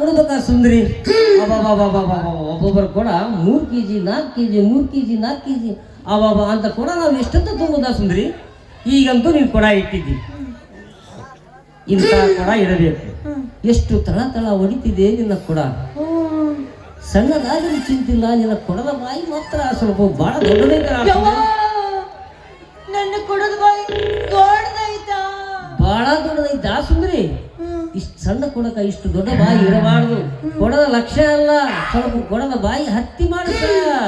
ಕೊಡ್ಬೇಕಾ ಸುಂದ್ರಿ ಒಬ್ಬೊಬ್ಬರು ಕೊಡ 3 kg 4 kg 3 kg 4 kg ಅಬ್ಬಬ್ಬ ಅಂತ ಕೊಡ ನಾವು ಎಷ್ಟಂತ ತುಂಬುದಾ ಸುಂದ್ರಿ. ಈಗಂತೂ ನೀನು ಕೊಡ ಇಟ್ಟಿದ್ದಿ, ಇಂಥ ಕೊಡ ಇರಬೇಕು. ಎಷ್ಟು ತಳ ತಳ ಹೊಡಿತಿದೆ ನಿನ್ನ ಕೊಡ. ಸಣ್ಣದಾದರೂ ಚಿಂತಿಲ್ಲ, ನಿನ್ನ ಕೊಡದ ಬಾಯಿ ಮಾತ್ರ ಸ್ವಲ್ಪ ಬಹಳ ದೊಡ್ಡದೈತ. ನನ್ನ ಕೊಡದ ಬಾಯಿ ದೊಡ್ಡದೈತಾ? ಬಹಳ ದೊಡ್ಡದೈತಾ ಸುಂದ್ರಿ? ಇಷ್ಟು ಸಣ್ಣ ಕೊಡಕ ಇಷ್ಟು ದೊಡ್ಡ ಬಾಯಿ ಇರಬಾರ್ದು. ಕೊಡದ ಲಕ್ಷ್ಯ ಅಲ್ಲ, ಸ್ವಲ್ಪ ಕೊಡದ ಬಾಯಿ ಹತ್ತಿ ಮಾಡಿಸ.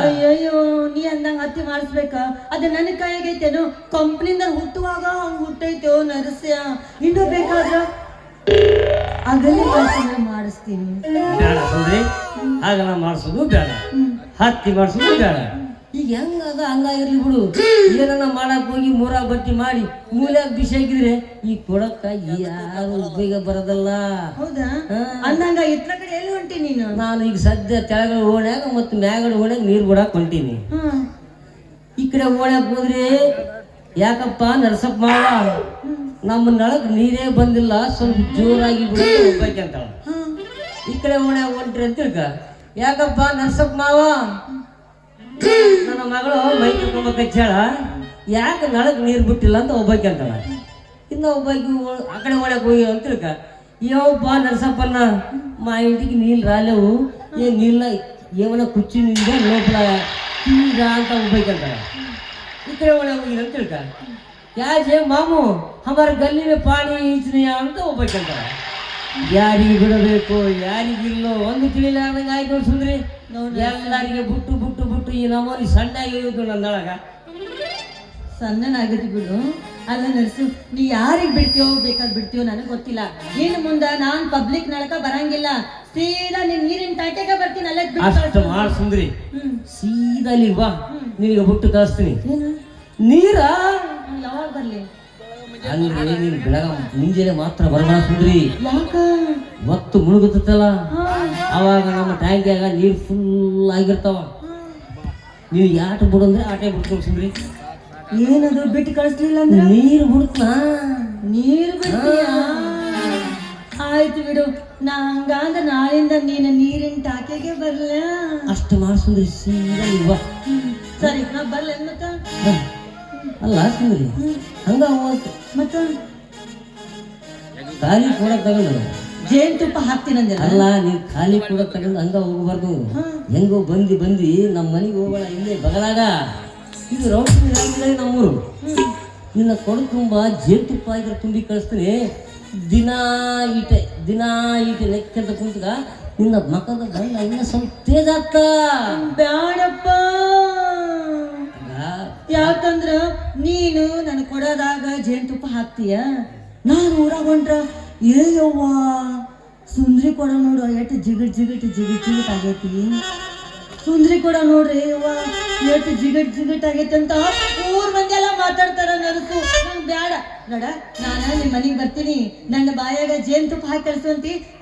ಅಯ್ಯಯ್ಯೋ, ನೀ ಅಂದಂಗ ಹತ್ತಿ ಮಾಡಿಸ್ಬೇಕಾ? ಅದ ನನ್ನ ಕೈಯಾಗೈತೇನು? ಕಂಪ್ನಿಂದ ಹುಟ್ಟುವಾಗ ಹಂಗ ಹುಟ್ಟೈತೋ ನರಸ್ಯ. ಇನ್ನು ಬೇಕಾದ್ರ ಅಗಲಿ ಕೆಲಸ ಮಾಡಿಸ್ತೀನಿ. ಬೇಡ ಸುಂದ್ರಿ, ಹಾಗೆಲ್ಲ ಮಾಡಿಸೋದು ಬೇಡ, ಹತ್ತಿ ಮಾಡಿಸೋದು ಬೇಡ. ಈಗ ಹೆಂಗದ ಹಂಗಾಗಿರ್ಲಿ ಬಿಡು. ಏನನ್ನ ಮಾಡಕ್ ಹೋಗಿ ಮೂರ ಬಟ್ಟಿ ಮಾಡಿ ಮೂಲ್ಯಾಗ ಬಿಸಿ ಹಾಕಿದ್ರೆ ಈ ಕೊಡಕ್ಕ ಯಾರು ಉಪಯೋಗ ಬರೋದಲ್ಲ. ಹೌದಾ? ಅಂದಂಗ ಇತ್ಲ ಕಡೆ ಎಲ್ಲಿ ಹೊಂಟಿ ನೀನು? ನಾನು ಈಗ ಸದ್ಯ ತೆಳಗಡೆ ಓಣ್ಯಾಗ ಮತ್ತು ಮ್ಯಾಗಡೆ ಓಣ್ಯಾಗ ನೀರು ಬಿಡಾಕ್ ಹೊಂಟೀನಿ. ಈ ಕಡೆ ಓಣ್ಯಾಗ ಹೋದ್ರೆ ಯಾಕಪ್ಪ ನರಸಪ್ಪ ಮಾವ ನಮ್ಮ ನಳಕ್ ನೀರೇ ಬಂದಿಲ್ಲ, ಸ್ವಲ್ಪ ಜೋರಾಗಿ ಬಿಡೋದು ಹೋಗ್ಬೇಕಂತಾಳ. ಈ ಕಡೆ ಓಣ್ಯಾಗ ಹೊಂಟ್ರಿ ಅಂತ ತಿಳ್ಕ, ಯಾಕಪ್ಪ ನರಸಪ್ಪ ಮಾವ ನನ್ನ ಮಗಳು ಮೈ ತುಂಬ ಕಚ್ಚಾಳ, ಯಾಕೆ ನಳಕ್ ನೀರು ಬಿಟ್ಟಿಲ್ಲ ಅಂತ ಒಬ್ಬಾಕಂತಾಳ. ಇನ್ನು ಒಬ್ಬಾಕಿ ಆ ಕಡೆ ಓಣ್ಯಾಗ ಹೋಗಿ ಅಂತ ತಿಳ್ಕ, ಯಾವಪ್ಪ ನರಸಪ್ಪನ ಮಾ ಇಂಟಿಗೆ ನೀಲ್ ರಾಲೆವು ನೀಲ್ಲ ಏಮನ ಕುಚ್ಚಿನಿಂದ ಲೋಪಲ ತೀರ ಅಂತ ಒಬ್ಬಾಕಂತಾಳ. ಈ ಕಡೆ ಓಣ್ಯಾಗ ಹೋಗಿ ಅಂತ ತಿಳ್ಕ, ಯಾಜೆ ಮಾಮು ಹಮಾರ ಗಲ್ಲಿ में पानी ಈಚನೆಯ ಅಂತ ಒಬ್ಬಾಕಂತಾಳ. ಯಾರಿಗೆ ಬಿಡಬೇಕು ಯಾರಿಗಿಲ್ಲೋ ಒಂದು ತಿಳಿಲಾರ್ದಂಗೆ ಆಯ್ತು ನೋಡಿ ಸುಂದ್ರಿ. ಎಲ್ಲರಿಗೆ ಬಿಟ್ಟು ಬಿಟ್ಟು ಬಿಟ್ಟು ಈ ನಮ್ಮಲ್ಲಿ ಸಣ್ಣ ಆಗಿತ್ತು ನನ್ನೊಳಗ. ಸಣ್ಣನಾಗತಿ ಬಿಡು. ಅಲ್ಲ ನರ್ಸು, ನೀ ಯಾರಿಗೆ ಬಿಡ್ತೀಯೋ ಬೇಕಾದ್ ಬಿಡ್ತೀಯೋ ನನಗೆ ಗೊತ್ತಿಲ್ಲ. ಇನ್ನು ಮುಂದ ನಾನ್ ಪಬ್ಲಿಕ್ ನಳಕ ಬರಂಗಿಲ್ಲ, ಸೀದಾ ನೀನ್ ನೀರಿನ ತಾಟ್ಯಾಗ ಬರ್ತೀನಿ. ಅಲ್ಲ ಅಷ್ಟು ಮಾಡ್ ಸುಂದ್ರಿ, ಸೀದಾ ಇಲ್ಲಿ ಬಾ, ನಿನಗೆ ಬಿಟ್ಟು ಕಳಿಸ್ತೀನಿ. ನೀರ ಯಾವಾಗ ಬರ್ಲಿ? ಅಂದ್ರೆ ನೀನು ಬೆಳಗ ಮುಂಜಾನೆ ಮಾತ್ರ ಬರಬೇಡ ಸುಂದ್ರಿ. ಯಾಕ? ಹೊತ್ತು ಮುಳುಗುತ್ತಲ್ಲ, ಅವಾಗ ನಮ್ಮ ಟ್ಯಾಂಕ್ಯಾಗ ನೀರು ಫುಲ್ ಆಗಿರ್ತಾವ. ನೀವು ಯಾಟ ಬಿಡಂದ್ರೆ ಆಟೆ ಬಿಡ್ತೀವಿ ಸುಂದ್ರಿ. ಏನದು ಬಿಟ್ಟು ಕಳಿಸ್ಲಿಲ್ಲ ಅಂದ್ರೆ ನೀರು ಬಿಡ್ತಾ? ನೀರು ಬಿಡ್ತೀಯಾ? ಆಯ್ತು ಬಿಡು, ನಾ ಹಂಗಾಂದ ನಾಳಿಂದ ನೀನು ನೀರಿನ ಟಾಕೆಗೆ ಬರ್ಲ. ಅಷ್ಟು ಮಾಡಿ ಸುಂದ್ರಿ, ಸೀದಾ ಇಲ್ವಾ? ಸರಿ, ನಾ ಬರ್ಲ ಮತ್ತ. ಅಲ್ಲ ಸುಂದ್ರಿ, ಹಂಗ ಮತ್ತ ಖಾಲಿ ಕೂಡ ತಗೊಂಡು ಜೇನುತುಪ್ಪ ಹಾಕ್ತೀನಂದೆ. ಅಲ್ಲ, ನೀವು ಖಾಲಿ ಕೂಡ ತಗೊಂಡು ಹಂಗ ಹೋಗಬಾರ್ದು. ಹೆಂಗೋ ಬಂದು ನಮ್ಮ ಮನೆಗೆ ಹೋಗೋಣ, ಇಲ್ಲೇ ಬಗಲಾಗ ಇದು ರೌಂಡ್ ನಮ್ಮೂರು. ನಿನ್ನ ಕೊಡು ತುಂಬ ಜೇನುತುಪ್ಪ ಇದ್ರೆ ತುಂಬಿ ಕಳಿಸ್ತೀನಿ. ದಿನಾ ಈಟೆ ಲೆಕ್ಕಂತ ಕುಂತಾಗ ನಿನ್ನ ಮಕ್ಕದ ಗಂಡ ಇನ್ನ ಸ್ವಲ್ಪ ತೇಜ್ ಆಗ್ತ. ಬ್ಯಾಡಪ್ಪ, ಯಾಕಂದ್ರ ನೀನು ನನ್ ಕೊಡೋದಾಗ ಜೇನುತುಪ್ಪ ಹಾಕ್ತೀಯ, ನಾನು ಊರಾಗ ಹೊಂಟ್ರ ಏಯವ್ವ ಸುಂದ್ರಿ ಕೊಡ ನೋಡು ಎಷ್ಟು ಜಿಗಿಟ್ ಆಗೈತಿ. ಸುಂದ್ರಿ ಕೊಡ ನೋಡ್ರಿ ಅವ್ವ ಎಷ್ಟು ಜಿಗಿಟ್ ಆಗೈತಿ ಅಂತ ಊರ್ ಮಂದಿ ಎಲ್ಲ ಮಾತಾಡ್ತಾರ. ನರಸು ನಂಗೆ ಬ್ಯಾಡ ನೋಡ, ನಾನು ನಿಮ್ಮ ಮನೆಗೆ ಬರ್ತೀನಿ, ನನ್ನ ಬಾಯಾಗ ಜೇನುತುಪ್ಪ ಹಾಕಿ ಕಳಿಸುವಂತಿ